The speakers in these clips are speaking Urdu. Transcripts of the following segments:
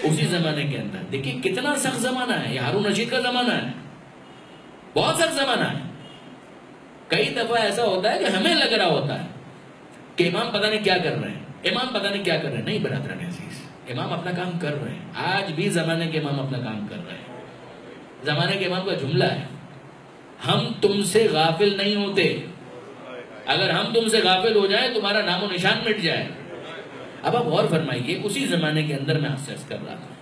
اسی زمانے کے اندر دیکھیں کتنا سخت زمانہ ہے، یہ ہارون رشید کا زمانہ ہے، بہت سخت زمانہ ہے۔ کئی دفعہ ایسا ہوتا ہے کہ ہمیں لگ رہا ہوتا ہے کہ امام پتہ نہیں کیا کر رہے ہیں، امام پتہ نہیں کیا کر رہے ہیں۔ نہیں برادران عزیز، امام اپنا کام کر رہے ہیں، آج بھی زمانے کے امام اپنا کام کر رہے ہیں۔ زمانے کے امام کا جملہ ہے، ہم تم سے غافل نہیں ہوتے، اگر ہم تم سے غافل ہو جائیں تمہارا نام و نشان مٹ جائے۔ اب آپ غور فرمائیے، اسی زمانے کے اندر میں احساس کر رہا تھا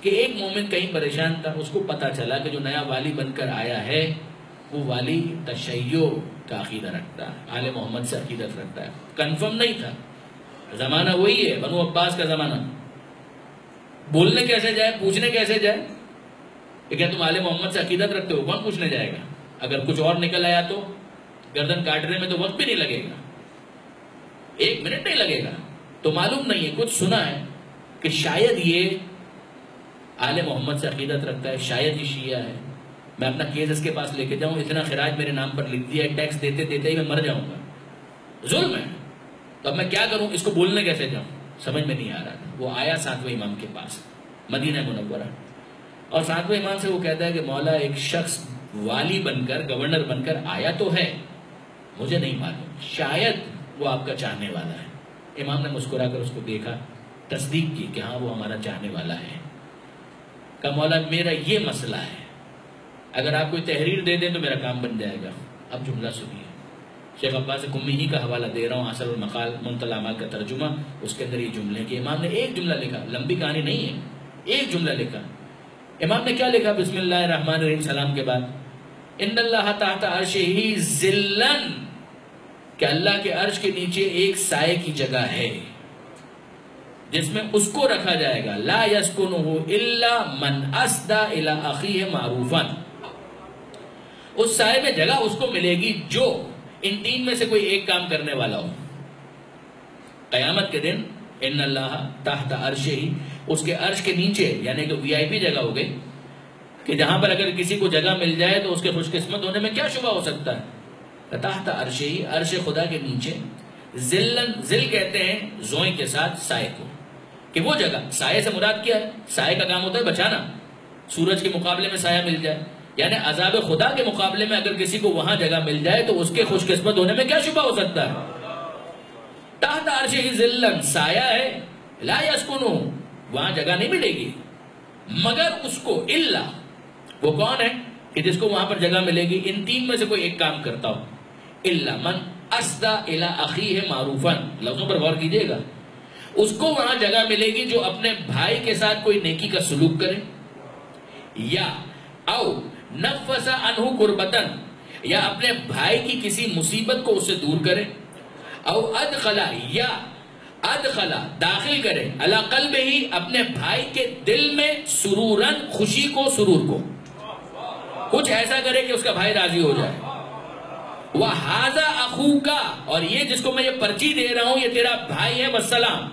کہ ایک مومن کہیں پریشان تھا، اس کو پتا چلا کہ جو نیا والی بن کر آیا ہے وہ والی تشیع کا عقیدہ رکھتا ہے، آل محمد سے عقیدت رکھتا ہے۔ کنفرم نہیں تھا، زمانہ وہی ہے، بنو عباس کا زمانہ۔ بولنے کیسے جائے، پوچھنے کیسے جائے کہ کیا تم آل محمد سے عقیدت رکھتے ہو؟ کون پوچھنے جائے گا؟ اگر کچھ اور نکل آیا تو گردن کاٹنے میں تو وقت بھی نہیں لگے گا، 1 منٹ نہیں لگے گا۔ تو معلوم نہیں ہے، کچھ سنا ہے کہ شاید یہ آل محمد سے عقیدت رکھتا ہے، شاید یہ شیعہ ہے، میں اپنا کیس اس کے پاس لے کے جاؤں، اتنا خراج میرے نام پر لکھ دیا ہے، ٹیکس دیتے دیتے ہی میں مر جاؤں گا، ظلم ہے۔ تو اب میں کیا کروں، اس کو بولنے کیسے جاؤں، سمجھ میں نہیں آ رہا تھا۔ وہ آیا 7ویں امام کے پاس، مدینہ منورہ، اور 7ویں امام سے وہ کہتا ہے کہ مولا ایک شخص والی بن کر، گورنر بن کر آیا تو ہے، مجھے نہیں معلوم، شاید وہ آپ کا چاہنے والا ہے۔ امام نے مسکرا کر اس کو دیکھا، تصدیق کی کہ ہاں وہ ہمارا چاہنے والا ہے۔ کہا مولا میرا یہ مسئلہ ہے، اگر آپ کوئی تحریر دے دیں تو میرا کام بن جائے گا۔ اب جملہ سنیے، شیخ عباس قمی ہی کا حوالہ دے رہا ہوں، اثر المقال منتل اعمال کا ترجمہ، اس کے اندر یہ جملے کہ امام نے ایک جملہ لکھا، لمبی کہانی نہیں ہے، ایک جملہ لکھا۔ امام نے کیا لکھا؟ بسم اللہ الرحمن الرحیم، سلام کے بعد، ان اللہ تحت عرشہ ذلًا، کہ اللہ کے عرش کے نیچے ایک سائے کی جگہ ہے جس میں اس کو رکھا جائے گا، لا یسکنہ الا من اسدى الی اخیہ معروفا، اس سائے میں جگہ اس کو ملے گی جو ان 3 میں سے کوئی ایک کام کرنے والا ہو۔ قیامت کے دن ان اللہ تحت عرشہ، اس کے عرش کے نیچے، یعنی کہ VIP جگہ ہو گئی کہ جہاں پر اگر کسی کو جگہ مل جائے تو اس کے خوش قسمت ہونے میں کیا شبہ ہو سکتا ہے۔ تحت عرشہ، عرش خدا کے نیچے، ذلًا، ذل کہتے ہیں زوئیں کے ساتھ سائے کو، کہ وہ جگہ، سائے سے مراد کیا ہے؟ سائے کا کام ہوتا ہے بچانا، سورج کے مقابلے میں سایہ مل جائے، یعنی عذاب خدا کے مقابلے میں اگر کسی کو وہاں جگہ مل جائے تو اس کے خوش قسمت ہونے میں کیا شبہ ہو سکتا ہے۔ تحت عرشہ ذلًا، سایہ ہے، لا یسکنہ، وہاں جگہ نہیں ملے گی، مگر اس کو، الا، وہ کون ہے کہ جس کو وہاں پر جگہ ملے گی؟ ان 3 میں سے کوئی ایک کام کرتا ہو، الا من اسدى الی اخیہ معروفا، لفظوں پر غور کیجئے گا، اس کو وہاں جگہ ملے گی جو اپنے بھائی کے ساتھ کوئی نیکی کا سلوک کرے، یا او نفس عنہ کربتن، یا اپنے بھائی کی کسی مصیبت کو اس سے دور کرے، او ادخلا، یا ادخلا، داخل کرے، علی قلبہ، اپنے بھائی کے دل میں، سرورن، خوشی کو، سرور کو، کچھ ایسا کرے کہ اس کا بھائی راضی ہو جائے۔ وَهَذَا أَخُوكَ، اور یہ جس کو میں یہ پرچی دے رہا ہوں یہ تیرا بھائی ہے، والسلام۔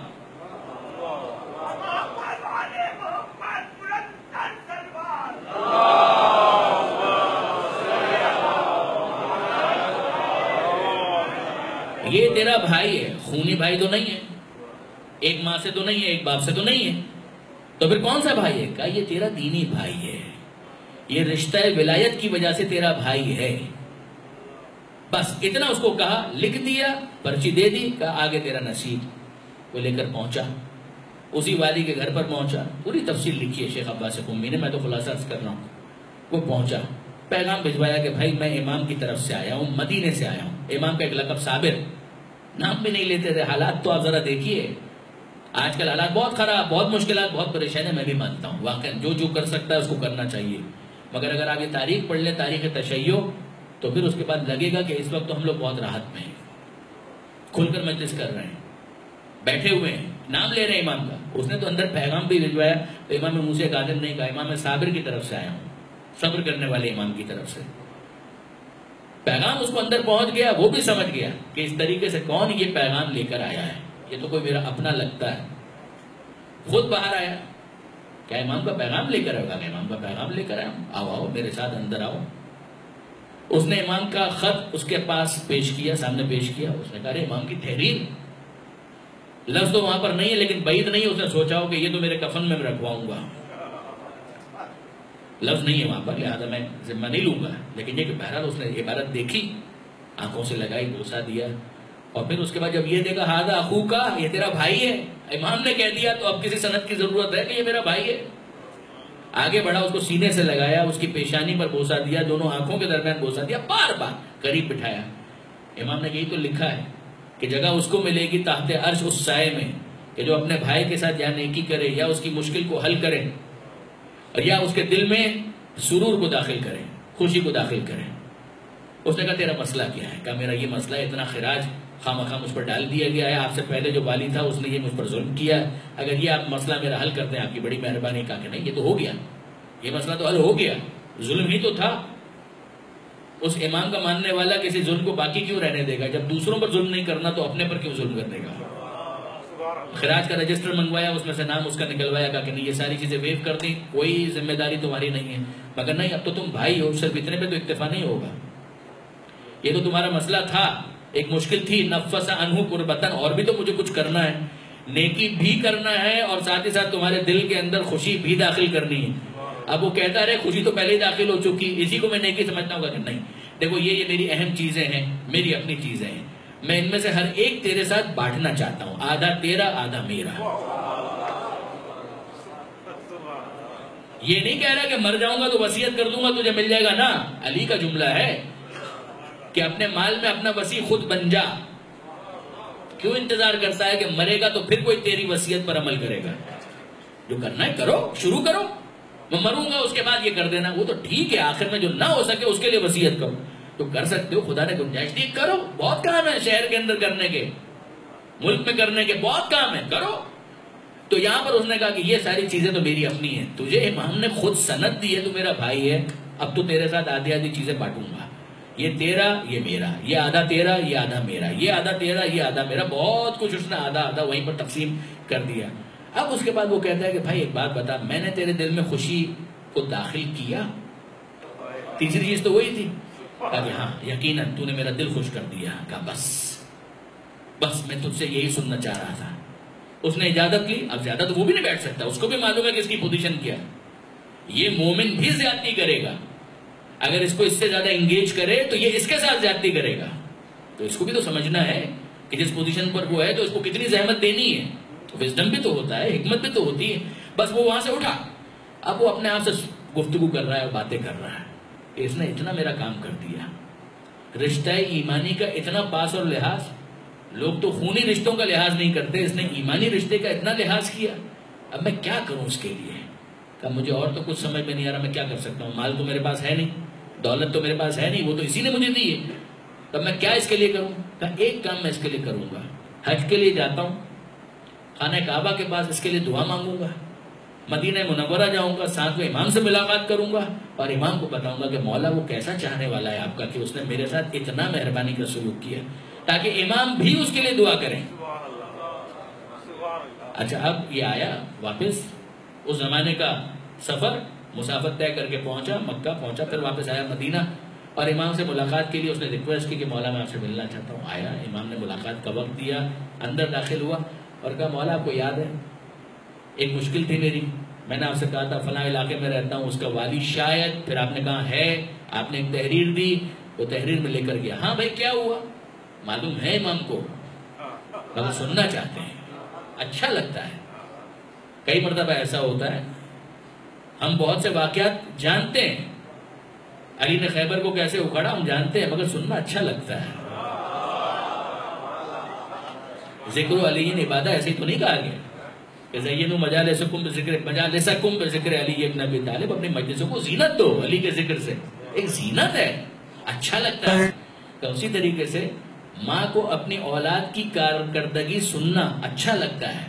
یہ تیرا بھائی ہے، خونی بھائی تو نہیں ہے، ایک ماں سے تو نہیں ہے، ایک باپ سے تو نہیں ہے، تو پھر کون سا بھائی ہے؟ کہا یہ تیرا دینی بھائی ہے، یہ رشتہ ولایت کی وجہ سے تیرا بھائی ہے۔ بس اتنا اس کو کہا، لکھ دیا، پرچی دے دی، کہا آگے تیرا نصیب۔ وہ لے کر پہنچا، اسی والی کے گھر پر پہنچا، پوری تفصیل لکھی ہے شیخ عباس قمی نے، میں تو خلاصہ عرض کر رہا ہوں۔ وہ پہنچا، پیغام بھجوایا کہ بھائی میں امام کی طرف سے آیا ہوں، مدینے سے آیا ہوں۔ امام کا ایک لقب صابر، نام بھی نہیں لیتے تھے۔ حالات تو آپ ذرا دیکھیے، آج کل حالات بہت خراب، بہت مشکلات، بہت پریشانی ہے، میں بھی مانتا ہوں، واقعا جو کر سکتا ہے اس کو کرنا چاہیے، مگر اگر آپ یہ تاریخ پڑھ لیں، تاریخ تشیع، تو پھر اس کے بعد لگے گا کہ اس وقت تو ہم لوگ بہت راحت میں ہیں، کھل کر مجلس کر رہے ہیں، بیٹھے ہوئے ہیں، نام لے رہے ہیں امام کا۔ اس نے تو اندر پیغام بھی بھجوایا، تو امام موسیٰ کاظم نہیں کہا، امام صابر کی طرف سے آیا ہوں، صبر کرنے والے امام کی طرف سے۔ پیغام اس کو اندر پہنچ گیا، وہ بھی سمجھ گیا کہ اس طریقے سے کون یہ پیغام لے کر آیا ہے، یہ تو کوئی میرا اپنا لگتا ہے۔ خود باہر آیا، کیا امام کا پیغام لے کر آئے؟ امام کا پیغام لے کر آیا ہوں، آؤ میرے ساتھ اندر آؤ۔ اس نے امام کا خط اس کے پاس پیش کیا، سامنے پیش کیا، اس نے کہا امام کی تحریر، لفظ تو وہاں پر نہیں ہے لیکن بعید نہیں اس نے سوچا ہو کہ یہ تو میرے کفن میں رکھواؤں گا. لفظ نہیں ہے وہاں پر لہذا میں ذمہ نہیں لوں گا. لیکن یہ کہ بہرحال اس نے عبارت دیکھی, آنکھوں سے لگائی, بوسا دیا, اور پھر اس کے بعد جب یہ دیکھا ہاذا اخوک, یہ تیرا بھائی ہے, امام نے کہہ دیا تو اب کسی سند کی ضرورت ہے کہ یہ میرا بھائی ہے. آگے بڑھا, اس کو سینے سے لگایا, اس کی پیشانی پر بوسا دیا, دونوں آنکھوں کے درمیان بوسا دیا, بار بار قریب بٹھایا. امام نے یہی تو لکھا ہے کہ جگہ اس کو ملے گی تحت عرش اس سائے میں کہ جو اپنے بھائی کے ساتھ یا نیکی کرے یا اس کی مشکل کو حل کرے اور یا اس کے دل میں سرور کو داخل کرے, خوشی کو داخل کرے. اس نے کہا تیرا مسئلہ کیا ہے؟ کہا میرا یہ مسئلہ ہے, اتنا خراج خواہ مجھ پر ڈال دیا گیا ہے, آپ سے پہلے جو والی تھا اس نے یہ مجھ پر ظلم کیا, اگر یہ آپ مسئلہ میرا حل کرتے ہیں آپ کی بڑی مہربانی. کہا کہ نہیں, یہ تو ہو گیا, یہ مسئلہ تو حل ہو گیا, ظلم ہی تو تھا. اس امام کا ماننے والا کسی ظلم کو باقی کیوں رہنے دے گا؟ جب دوسروں پر ظلم نہیں کرنا تو اپنے پر کیوں ظلم کرنے گا؟ خراج کا رجسٹر منگوایا, اس میں سے نام اس کا نکلوایا, کہا کہ نہیں یہ ساری چیزیں ویو کر دیں, کوئی ذمہ داری تمہاری نہیں ہے. مگر نہیں, اب تو تم بھائی ہو, صرف اتنے پہ تو اکتفا نہیں ہوگا, یہ تو تمہارا مسئلہ تھا, ایک مشکل تھی, نفس عنہ قربتن, اور بھی تو مجھے کچھ کرنا ہے, نیکی بھی کرنا ہے اور ساتھ ہی ساتھ تمہارے دل کے اندر خوشی بھی داخل کرنی ہے. اب وہ کہتا رہے خوشی تو پہلے ہی داخل ہو چکی, اسی کو میں نیکی سمجھتا ہوں. کہ نہیں, دیکھو یہ میری اہم چیزیں ہیں, میری اپنی چیزیں ہیں, میں ان میں سے ہر ایک تیرے ساتھ بانٹنا چاہتا ہوں, آدھا تیرا آدھا میرا. یہ نہیں کہہ رہا کہ مر جاؤں گا تو وصیت کر دوں گا تجھے مل جائے گا, نا, علی کا جملہ ہے کہ اپنے مال میں اپنا وصی خود بن جا. کیوں انتظار کرتا ہے کہ مرے گا تو پھر کوئی تیری وصیت پر عمل کرے گا؟ جو کرنا ہے کرو, شروع کرو. میں مروں گا اس کے بعد یہ کر دینا, وہ تو ٹھیک ہے, آخر میں جو نہ ہو سکے اس کے لیے وصیت کرو. تو کر سکتے ہو, خدا نے گنجائش دی, کرو. بہت کام ہے شہر کے اندر کرنے کے, ملک میں کرنے کے, بہت کام ہے, کرو. تو یہاں پر اس نے کہا کہ یہ ساری چیزیں تو میری اپنی ہیں, تجھے امام نے خود سند دی ہے, تو میرا بھائی ہے, اب تو تیرے ساتھ آدھی آدھی چیزیں بانٹوں گا, یہ تیرا یہ میرا, یہ آدھا تیرا یہ آدھا میرا, یہ آدھا تیرا یہ آدھا میرا. بہت کچھ اس نے آدھا آدھا وہیں پر تقسیم کر دیا. اب اس کے بعد وہ کہتا ہے کہ بھائی ایک بات بتا, میں نے تیرے دل میں خوشی کو داخل کیا؟ تیسری چیز تو وہی تھی. کہا کہ ہاں یقیناً تو نے میرا دل خوش کر دیا. کہا بس میں تجھ سے یہی سننا چاہ رہا تھا. اس نے اجازت لی. اب زیادہ تو وہ بھی نہیں بیٹھ سکتا, اس کو بھی معلوم ہے کہ اس کی پوزیشن کیا. یہ مومن بھی زیادتی کرے گا, اگر اس کو اس سے زیادہ انگیج کرے تو یہ اس کے ساتھ زیادتی کرے گا. تو اس کو بھی تو سمجھنا ہے کہ جس پوزیشن پر وہ ہے تو اس کو کتنی زحمت دینی ہے. وزڈم بھی تو ہوتا ہے, حکمت بھی تو ہوتی ہے. بس وہ وہاں سے اٹھا, اب وہ اپنے آپ سے گفتگو کر رہا ہے اور باتیں کر رہا ہے. اس نے اتنا میرا کام کر دیا, رشتہ ایمانی کا اتنا پاس اور لحاظ. لوگ تو خونی رشتوں کا لحاظ نہیں کرتے, اس نے ایمانی رشتے کا اتنا لحاظ کیا. اب میں کیا کروں اس کے لیے؟ کہ مجھے اور تو کچھ سمجھ میں نہیں آ رہا, میں کیا کر سکتا ہوں. مال تو میرے پاس ہے نہیں, دولت تو میرے پاس ہے نہیں, وہ تو اسی نے مجھے دی ہے. تب میں کیا اس کے لیے کروں؟ کہ ایک کام میں اس کے لیے کروں گا, حج کے لیے جاتا ہوں, خانہ کعبہ کے پاس اس کے لیے دعا مانگوں گا, مدینہ منورہ جاؤں گا, ساتھ میں امام سے ملاقات کروں گا اور امام کو بتاؤں گا کہ مولا وہ کیسا چاہنے والا ہے آپ کا کہ اس نے میرے ساتھ اتنا مہربانی کا سلوک کیا, تاکہ امام بھی اس کے لیے دعا کریں. اچھا اب یہ آیا واپس, اس زمانے کا سفر, مسافر طے کر کے پہنچا, مکہ پہنچا, پھر واپس آیا مدینہ اور امام سے ملاقات کے لیے اس نے ریکویسٹ کی کہ مولا میں آپ سے ملنا چاہتا ہوں. آیا, امام نے ملاقات کا وقت دیا, اندر داخل ہوا اور کہا مولا آپ کو یاد ہے ایک مشکل تھی میری, میں نے آپ سے کہا تھا فلاں علاقے میں رہتا ہوں, اس کا والی شاید, پھر آپ نے کہا ہے, آپ نے ایک تحریر دی, وہ تحریر میں لے کر گیا. ہاں بھائی کیا ہوا؟ معلوم ہے امام کو, ہم سننا چاہتے ہیں, اچھا لگتا ہے. کئی مرتبہ ایسا ہوتا ہے ہم بہت سے واقعات جانتے ہیں, علی نے خیبر کو کیسے اکھاڑا ہم جانتے ہیں, مگر سننا اچھا لگتا ہے. ذکر علی عبادہ ایسے ہی تو نہیں کہا گیا کہ زینوا مجالسکم بذکر علی ابن ابی طالب, اپنی مجلسوں کو زینت دو علی کے ذکر سے, ایک زینت ہے, اچھا لگتا ہے. تو اسی طریقے سے ماں کو اپنی اولاد کی کارکردگی سننا اچھا لگتا ہے.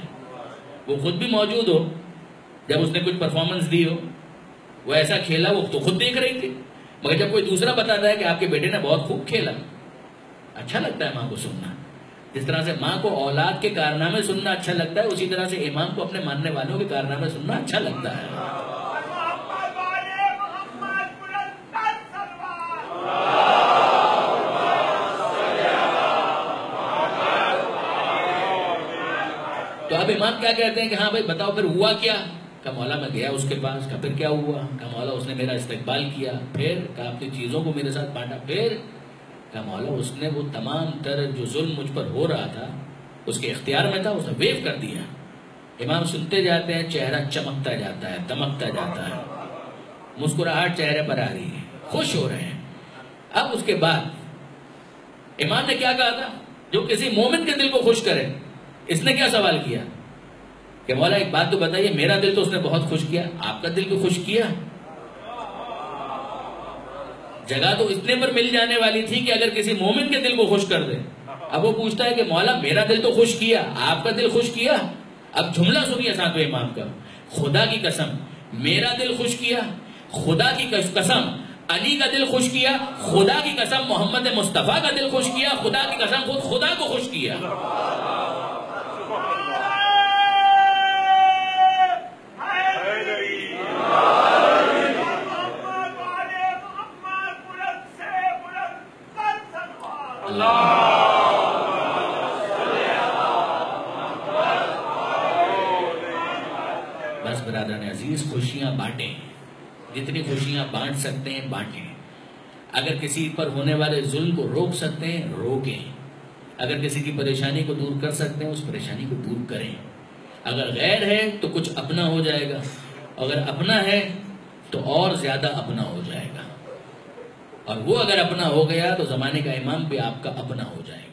وہ خود بھی موجود ہو, جب اس نے کچھ پرفارمنس دی ہو, وہ ایسا کھیلا وہ تو خود دیکھ رہی تھی, مگر جب کوئی دوسرا بتاتا ہے کہ آپ کے بیٹے نے بہت خوب کھیلا, اچھا لگتا ہے ماں کو سننا. جس طرح سے ماں کو اولاد کے کارنامے سننا اچھا لگتا ہے, اسی طرح سے امام کو اپنے ماننے والوں کے کارنامے سننا اچھا لگتا ہے. تو اب امام کیا کہتے ہیں کہ ہاں بھائی بتاؤ پھر ہوا کیا؟ کہا مولا میں گیا اس کے پاس، کہا پھر کیا ہوا؟ کہا مولا اس نے میرا استقبال کیا، پھر کہا اپنی چیزوں کو میرے ساتھ بانٹا، پھر کہا مولا اس نے وہ تمام تر جو ظلم مجھ پر ہو رہا تھا اس کے اختیار میں تھا، اس نے ویو کر دیا۔ امام سنتے جاتے ہیں، چہرہ چمکتا جاتا ہے، دمکتا جاتا ہے، مسکراہٹ چہرے پر آ رہی ہے، خوش ہو رہے ہیں۔ اب اس کے بعد امام نے کیا کہا تھا؟ جو کسی مومن کے دل کو خوش کرے، اس نے کیا سوال کیا کہ مولا ایک بات تو بتائیے، میرا دل تو اس نے بہت خوش کیا، آپ کا دل کو خوش کیا؟ جگہ تو اتنے پر مل جانے والی تھی کہ اگر کسی مومن کے دل کو خوش کر دے۔ اب وہ پوچھتا ہے کہ مولا میرا دل تو خوش کیا، آپ کا دل خوش کیا؟ اب جملہ سنیے ساتویں امام کا، خدا کی قسم میرا دل خوش کیا، خدا کی قسم علی کا دل خوش کیا، خدا کی قسم محمد مصطفیٰ کا دل خوش کیا، خدا کی قسم خود خدا کو خوش کیا۔ بس برادران عزیز، خوشیاں بانٹیں، جتنی خوشیاں بانٹ سکتے ہیں بانٹیں۔ اگر کسی پر ہونے والے ظلم کو روک سکتے ہیں روکیں، اگر کسی کی پریشانی کو دور کر سکتے ہیں اس پریشانی کو دور کریں۔ اگر غیر ہے تو کچھ اپنا ہو جائے گا، اگر اپنا ہے تو اور زیادہ اپنا ہو جائے گا، اور وہ اگر اپنا ہو گیا تو زمانے کا امام بھی آپ کا اپنا ہو جائے گا۔